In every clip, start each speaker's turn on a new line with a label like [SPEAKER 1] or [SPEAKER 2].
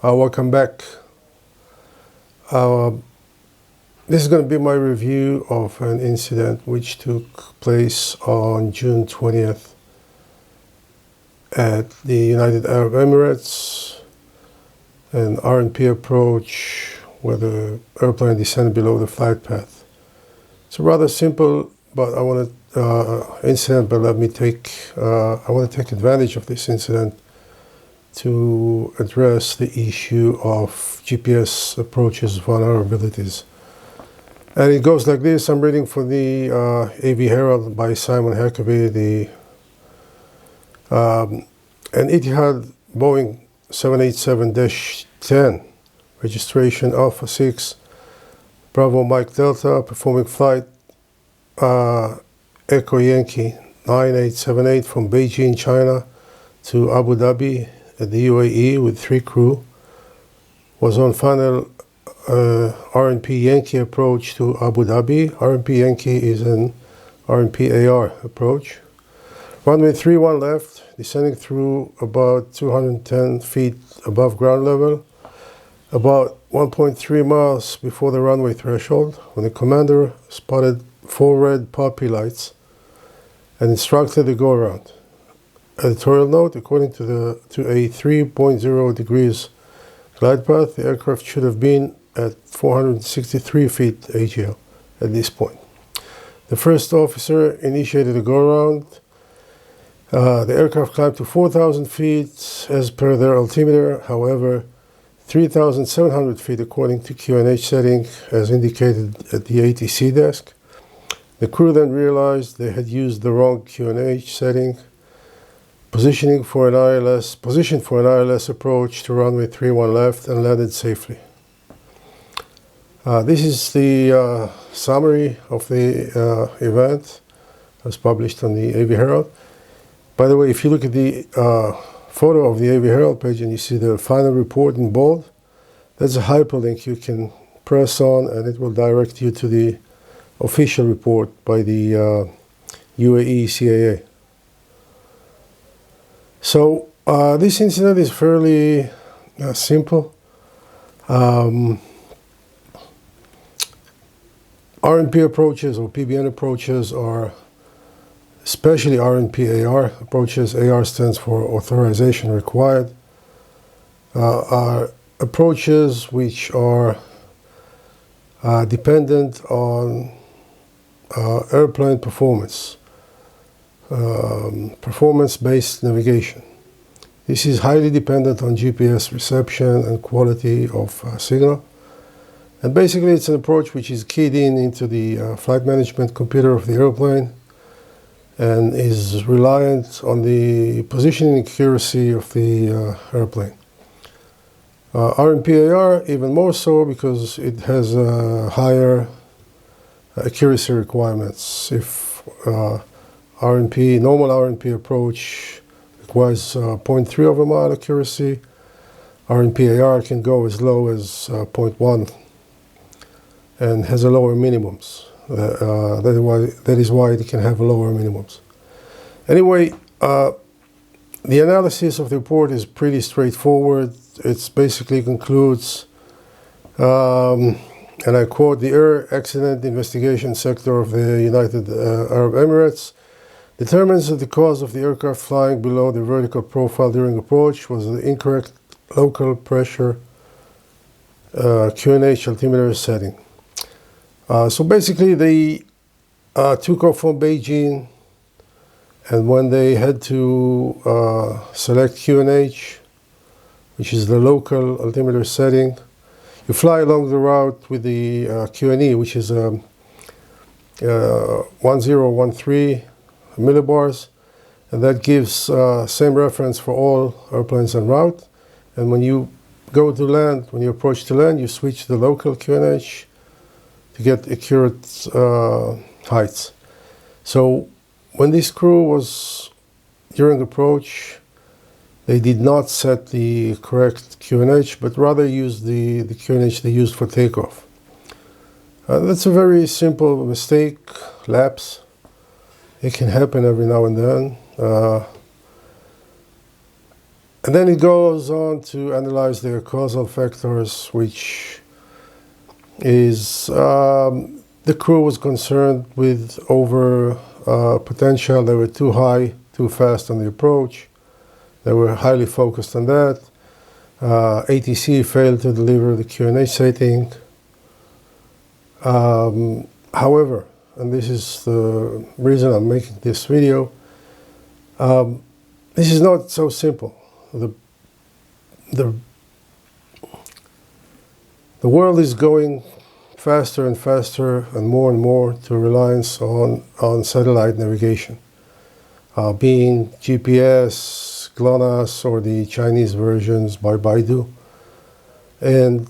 [SPEAKER 1] Welcome back. This is going to be my review of an incident which took place on June 20th at the United Arab Emirates, an RNP approach where the airplane descended below the flight path. It's a rather simple but I want to take advantage of this incident to address the issue of GPS approaches vulnerabilities. And it goes like this. I'm reading for the AV Herald by Simon Huckabee, an Etihad Boeing 787-10, registration Alpha 6, Bravo Mike Delta, performing flight Echo Yankee 9878 from Beijing, China to Abu Dhabi at the UAE with 3 crew, was on final RNP Yankee approach to Abu Dhabi. RNP Yankee is an RNP AR approach. Runway 31 left, descending through about 210 feet above ground level, about 1.3 miles before the runway threshold, when the commander spotted 4 red poppy lights and instructed the go-around. Editorial note: according to a 3.0 degrees glide path, the aircraft should have been at 463 feet AGL at this point. The first officer initiated a go-around. The aircraft climbed to 4,000 feet as per their altimeter. However, 3,700 feet according to QNH setting as indicated at the ATC desk. The crew then realized they had used the wrong QNH setting, positioned for an ILS approach to runway 31 left and landed safely. This is the summary of the event as published on the AV Herald. By the way, if you look at the photo of the AV Herald page and you see the final report in bold, that's a hyperlink you can press on and it will direct you to the official report by the UAE CAA. So this incident is fairly simple. RNP approaches or PBN approaches are, especially RNP AR approaches, AR stands for authorization required, are approaches which are dependent on airplane performance. Performance-based navigation. This is highly dependent on GPS reception and quality of signal. And basically it's an approach which is keyed into the flight management computer of the airplane and is reliant on the positioning accuracy of the airplane. RNP-AR even more so because it has higher accuracy requirements. If normal RNP approach requires 0.3 of a mile accuracy, RNP-AR can go as low as 0.1 and has a lower minimums. That is why it can have lower minimums. Anyway, the analysis of the report is pretty straightforward. It basically concludes, and I quote, the Air Accident Investigation Sector of the United Arab Emirates determines that the cause of the aircraft flying below the vertical profile during approach was the incorrect local pressure QNH altimeter setting. So basically they took off from Beijing, and when they had to select QNH, which is the local altimeter setting, you fly along the route with the QNE, which is 1013 millibars, and that gives same reference for all airplanes en route. And when you go to land, when you approach to land, you switch to the local QNH to get accurate heights. So when this crew was during approach, they did not set the correct QNH, but rather used the QNH they used for takeoff. That's a very simple mistake, lapse. It can happen every now and then. And then it goes on to analyze the causal factors, which is the crew was concerned with over potential. They were too high, too fast on the approach. They were highly focused on that. ATC failed to deliver the QNH setting. However, and this is the reason I'm making this video, this is not so simple. The world is going faster and faster and more to reliance on satellite navigation, being GPS, GLONASS, or the Chinese versions by Baidu. And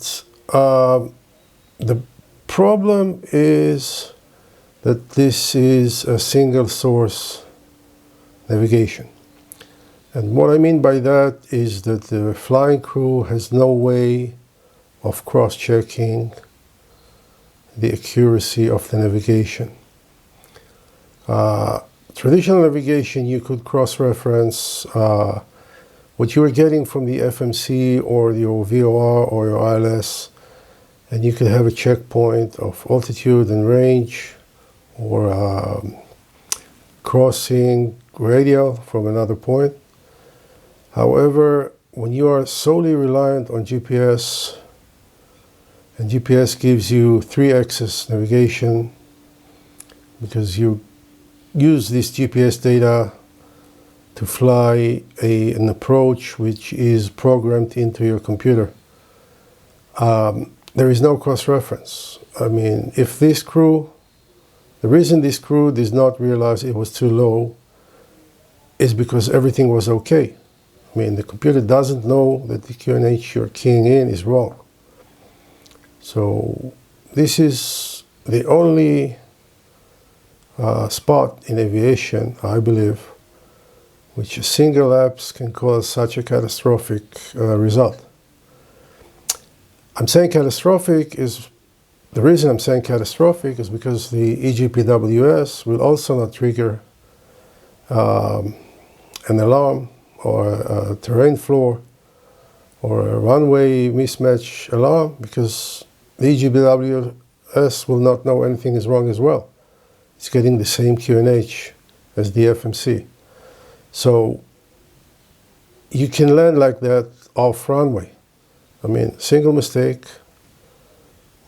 [SPEAKER 1] the problem is that this is a single source navigation. And what I mean by that is that the flying crew has no way of cross-checking the accuracy of the navigation. Traditional navigation, you could cross-reference what you were getting from the FMC or your VOR or your ILS, and you could have a checkpoint of altitude and range, or crossing radial from another point. However, when you are solely reliant on GPS, and GPS gives you 3-axis navigation, because you use this GPS data to fly an approach which is programmed into your computer, there is no cross-reference. I mean, if this crew, the reason this crew did not realize it was too low is because everything was okay. I mean, the computer doesn't know that the QNH you're keying in is wrong. So this is the only spot in aviation, I believe, which a single lapse can cause such a catastrophic result. I'm saying catastrophic is, the reason I'm saying catastrophic is because the EGPWS will also not trigger an alarm or a terrain floor or a runway mismatch alarm, because the EGPWS will not know anything is wrong as well. It's getting the same QNH as the FMC. So you can land like that off runway. I mean, single mistake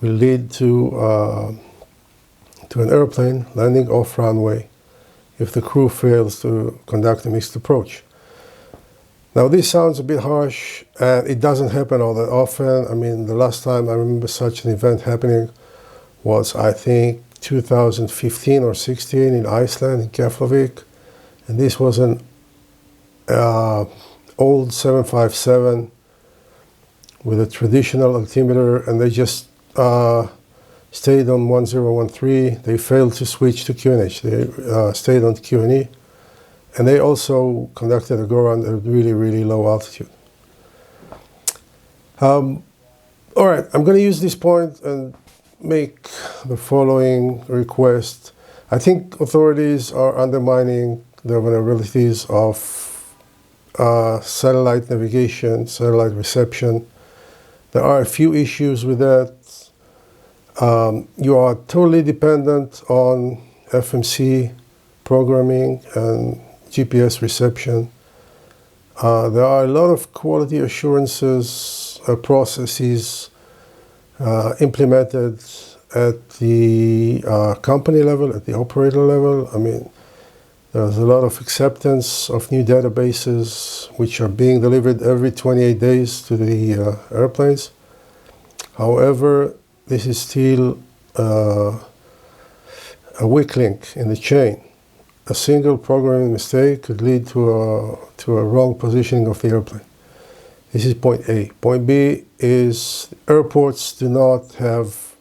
[SPEAKER 1] will lead to an airplane landing off runway if the crew fails to conduct a mixed approach. Now, this sounds a bit harsh, and it doesn't happen all that often. I mean, the last time I remember such an event happening was, I think, 2015 or 16 in Iceland, in Keflavik. And this was an old 757 with a traditional altimeter, and they just stayed on 1013. They failed to switch to QNH. They stayed on QNE. And they also conducted a go-around at really, really low altitude. All right, I'm going to use this point and make the following request. I think authorities are undermining the vulnerabilities of satellite navigation, satellite reception. There are a few issues with that. You are totally dependent on FMC programming and GPS reception. There are a lot of quality assurances processes implemented at the company level, at the operator level. I mean, there's a lot of acceptance of new databases which are being delivered every 28 days to the airplanes. However, this is still a weak link in the chain. A single programming mistake could lead to a wrong positioning of the airplane. This is point A. Point B is airports do not have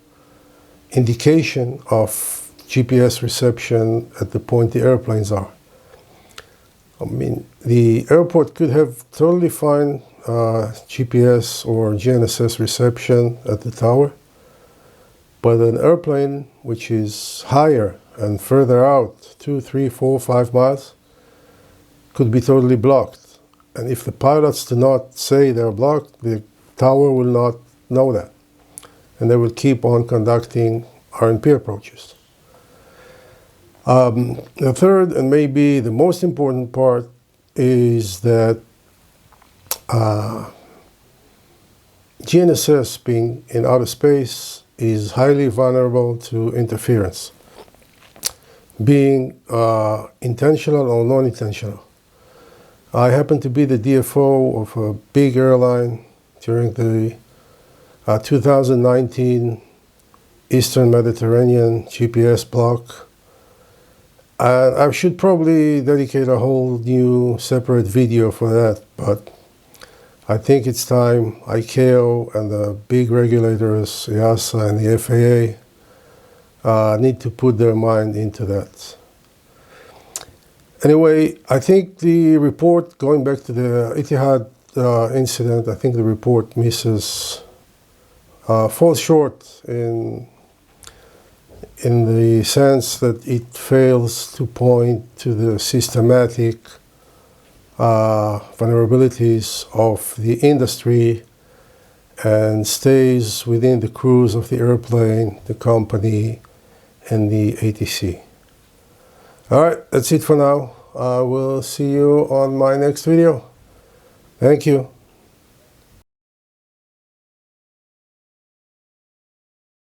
[SPEAKER 1] indication of GPS reception at the point the airplanes are. I mean, the airport could have totally fine GPS or GNSS reception at the tower, but an airplane which is higher and further out, 2, 3, 4, 5 miles, could be totally blocked. And if the pilots do not say they're blocked, the tower will not know that. And they will keep on conducting RNP approaches. The third, and maybe the most important part, is that GNSS, being in outer space, is highly vulnerable to interference, being intentional or non-intentional. I happen to be the DFO of a big airline during the 2019 Eastern Mediterranean GPS block. And I should probably dedicate a whole new separate video for that, but I think it's time ICAO and the big regulators, EASA and the FAA, need to put their mind into that. Anyway, I think the report, going back to the Etihad incident, I think the report falls short in the sense that it fails to point to the systematic vulnerabilities of the industry and stays within the crews of the airplane, the company, and the ATC. All right, that's it for now. I will see you on my next video. Thank you.